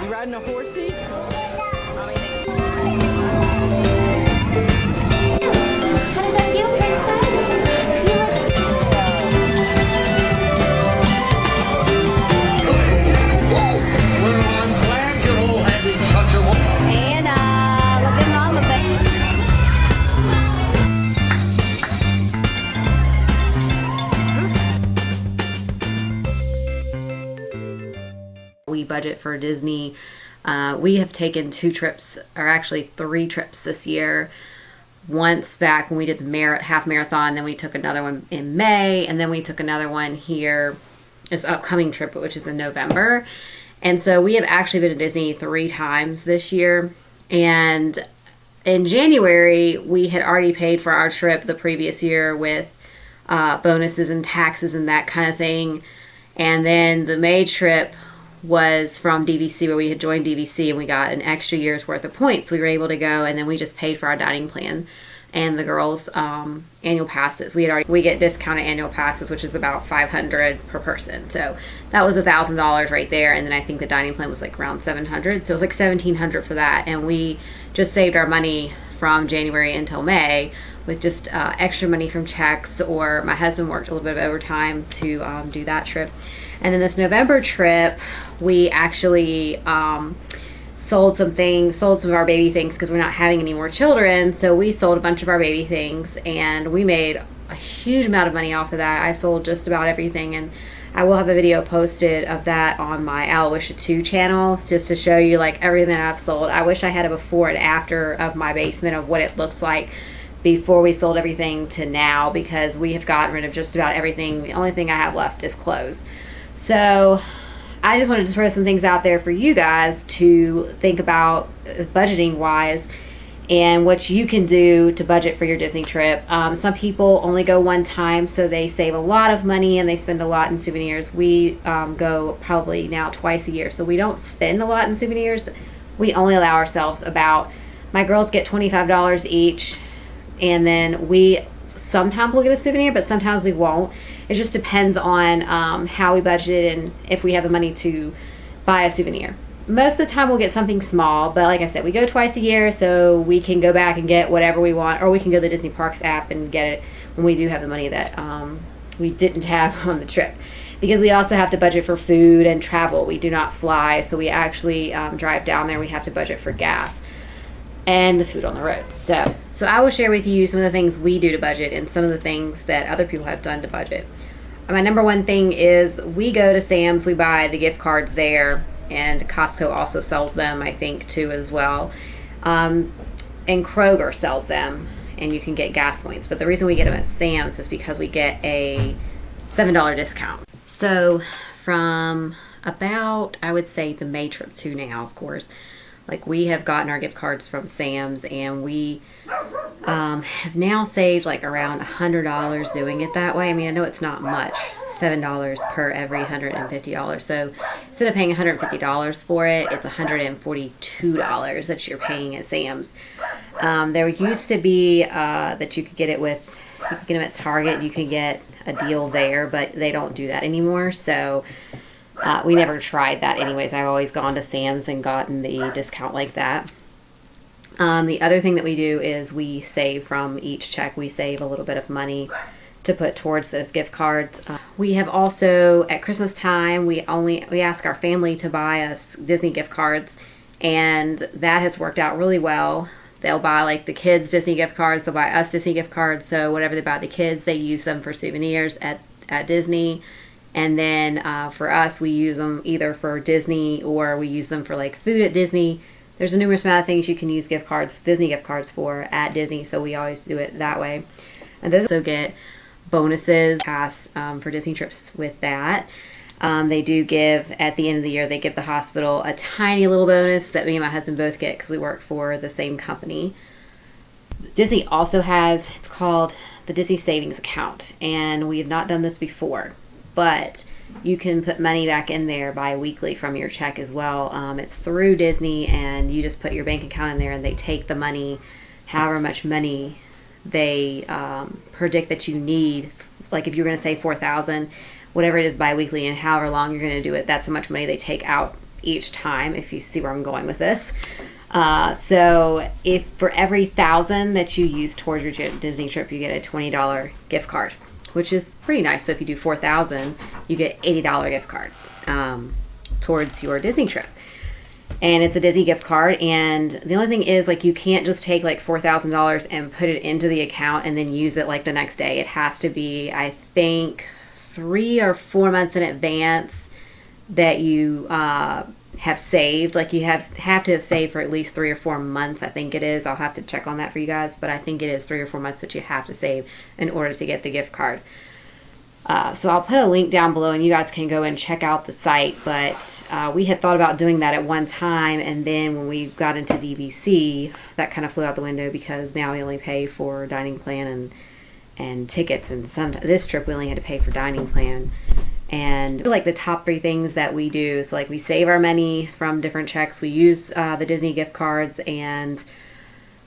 You riding a horsey? Mommy thinks. How does that feel, princess? Well, I'm glad you're all having such a Anna, look at mama, baby. We budget for Disney. We have taken 2 trips, or actually 3 trips this year. Once back when we did the half marathon, then we took another one in May, and then we took another one here, this upcoming trip, which is in November. And so we have actually been to Disney 3 times this year. And in January, we had already paid for our trip the previous year with bonuses and taxes and that kind of thing. And then the May trip was from DVC, where we had joined DVC and we got an extra year's worth of points. We were able to go, and then we just paid for our dining plan and the girls' annual passes. We get discounted annual passes, which is about $500 per person. So that was $1,000 right there. And then I think the dining plan was like around $700. So it was like $1,700 for that. And we just saved our money from January until May with just extra money from checks, or my husband worked a little bit of overtime to do that trip. And then this November trip, we actually sold some of our baby things because we're not having any more children. So we sold a bunch of our baby things, and we made a huge amount of money off of that. I sold just about everything, and I will have a video posted of that on my Aloysia 2 channel just to show you like everything I've sold. I wish I had a before and after of my basement of what it looks like before we sold everything to now, because we have gotten rid of just about everything. The only thing I have left is clothes. So I just wanted to throw some things out there for you guys to think about budgeting wise and what you can do to budget for your Disney trip. Some people only go one time, so they save a lot of money and they spend a lot in souvenirs. We go probably now twice a year, so we don't spend a lot in souvenirs. We only allow ourselves my girls get $25 each, and then we sometimes we'll get a souvenir, but sometimes we won't. It just depends on how we budgeted and if we have the money to buy a souvenir. Most of the time we'll get something small, but like I said, we go twice a year, so we can go back and get whatever we want, or we can go to the Disney Parks app and get it when we do have the money that we didn't have on the trip. Because we also have to budget for food and travel. We do not fly, so we actually drive down there. We have to budget for gas and the food on the road. So I will share with you some of the things we do to budget and some of the things that other people have done to budget. My number one thing is we go to Sam's, we buy the gift cards there, and Costco also sells them, I think, too, as well. And Kroger sells them, and you can get gas points. But the reason we get them at Sam's is because we get a $7 discount. So from about, I would say, the May trip to now, of course, like we have gotten our gift cards from Sam's, and we have now saved like around $100 doing it that way. I mean, I know it's not much, $7 per every $150. So instead of paying $150 for it, it's $142 that you're paying at Sam's. There used to be that you could get them at Target. You could get a deal there, but they don't do that anymore. So we never tried that anyways. I've always gone to Sam's and gotten the discount like that. The other thing that we do is we save from each check. We save a little bit of money to put towards those gift cards. We have also, at Christmas time, we ask our family to buy us Disney gift cards, and that has worked out really well. They'll buy like the kids Disney gift cards, they'll buy us Disney gift cards, so whatever they buy the kids, they use them for souvenirs at Disney. And then for us, we use them either for Disney or we use them for like food at Disney. There's a numerous amount of things you can use Disney gift cards for at Disney, so we always do it that way. And those also get bonuses passed for Disney trips with that. They do give, at the end of the year, they give the hospital a tiny little bonus that me and my husband both get because we work for the same company. Disney also has, it's called the Disney Savings Account, and we have not done this before, but you can put money back in there bi-weekly from your check as well. It's through Disney, and you just put your bank account in there, and they take the money, however much money they predict that you need. Like if you're going to save $4,000, whatever it is bi-weekly, and however long you're going to do it, that's how much money they take out each time, if you see where I'm going with this. So if for every 1,000 that you use towards your Disney trip, you get a $20 gift card, which is pretty nice. So if you do 4,000, you get $80 gift card towards your Disney trip. And it's a Disney gift card. And the only thing is, like, you can't just take like $4,000 and put it into the account and then use it like the next day. It has to be, I think, 3 or 4 months in advance that you have saved. Like, you have to have saved for at least 3 or 4 months, I think it is. I'll have to check on that for you guys, but I think it is 3 or 4 months that you have to save in order to get the gift card. So I'll put a link down below and you guys can go and check out the site. But we had thought about doing that at one time, and then when we got into DVC, that kind of flew out the window because now we only pay for dining plan and tickets, and this trip we only had to pay for dining plan. And like the top 3 things that we do, so like we save our money from different checks, we use the Disney gift cards, and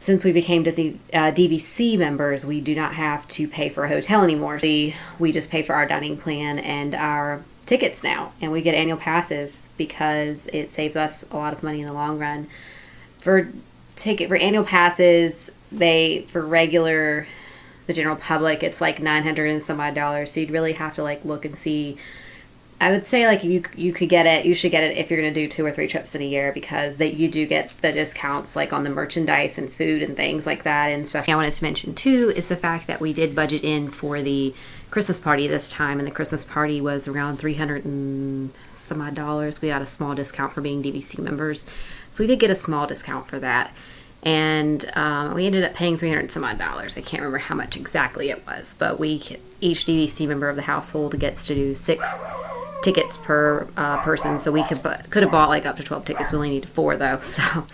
since we became Disney DVC members, we do not have to pay for a hotel anymore. We just pay for our dining plan and our tickets now, and we get annual passes because it saves us a lot of money in the long run. For annual passes, for regular, the general public, it's like $900 and some odd. So you'd really have to like look and see. I would say like you could get it. You should get it if you're going to do 2 or 3 trips in a year, because that you do get the discounts like on the merchandise and food and things like that. And especially I wanted to mention too is the fact that we did budget in for the Christmas party this time, and the Christmas party was around $300 and some odd. We got a small discount for being DVC members, so we did get a small discount for that. And we ended up paying $300 and some odd. I can't remember how much exactly it was, but each DVC member of the household gets to do 6 tickets per person. So we could have bought like up to 12 tickets. We only need 4 though. So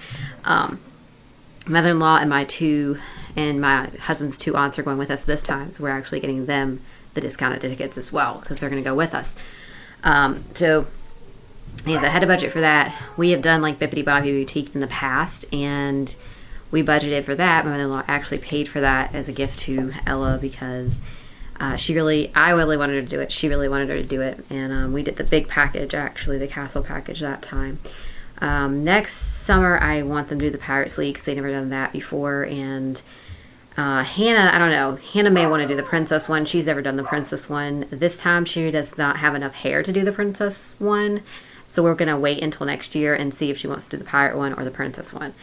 mother-in-law and my husband's 2 aunts are going with us this time, so we're actually getting them the discounted tickets as well because they're going to go with us. So yes, I had a budget for that. We have done like Bippity Bobbity Boutique in the past, and we budgeted for that. My mother-in-law actually paid for that as a gift to Ella because I really wanted her to do it. She really wanted her to do it. And we did the big package, actually, the castle package that time. Next summer, I want them to do the Pirates League because they've never done that before. And Hannah, I don't know. Hannah may want to do the princess one. She's never done the princess one. This time, she does not have enough hair to do the princess one. So we're going to wait until next year and see if she wants to do the pirate one or the princess one.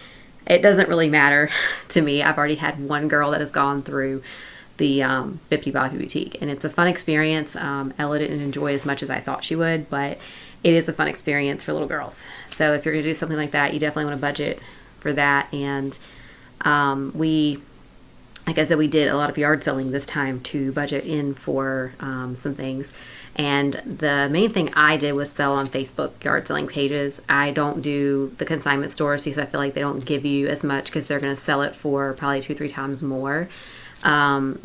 It doesn't really matter to me. I've already had one girl that has gone through the Bippity Bobbity Boutique, and it's a fun experience. Ella didn't enjoy as much as I thought she would, but it is a fun experience for little girls. So if you're going to do something like that, you definitely want to budget for that. And like I said, we did a lot of yard selling this time to budget in for some things. And the main thing I did was sell on Facebook yard selling pages. I don't do the consignment stores because I feel like they don't give you as much because they're going to sell it for probably 2-3 times more.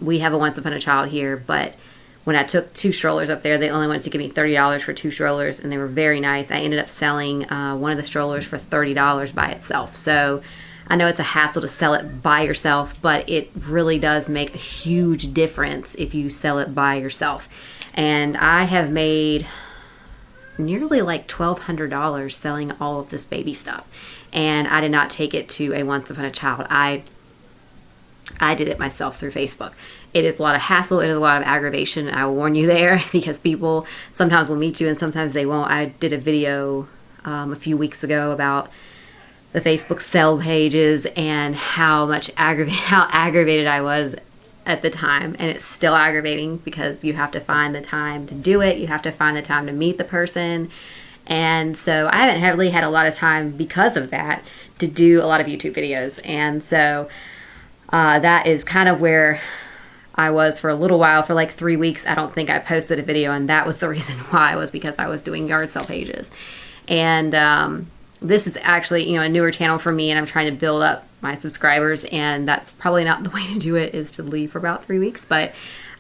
We have a Once Upon a Child here, but when I took 2 strollers up there, they only wanted to give me $30 for 2 strollers, and they were very nice. I ended up selling one of the strollers for $30 by itself. So I know it's a hassle to sell it by yourself, but it really does make a huge difference if you sell it by yourself. And I have made nearly like $1,200 selling all of this baby stuff. And I did not take it to a Once Upon a Child. I did it myself through Facebook. It is a lot of hassle. It is a lot of aggravation. I will warn you there because people sometimes will meet you and sometimes they won't. I did a video a few weeks ago about the Facebook sell pages and how aggravated I was at the time, and it's still aggravating because you have to find the time to do it. You have to find the time to meet the person. And so I haven't really had a lot of time because of that to do a lot of YouTube videos. And so that is kind of where I was for a little while. For like 3 weeks, I don't think I posted a video, and that was the reason why, was because I was doing yard sale pages. And this is actually, a newer channel for me, and I'm trying to build up my subscribers, and that's probably not the way to do it, is to leave for about 3 weeks. But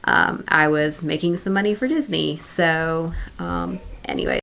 I was making some money for Disney. So anyway.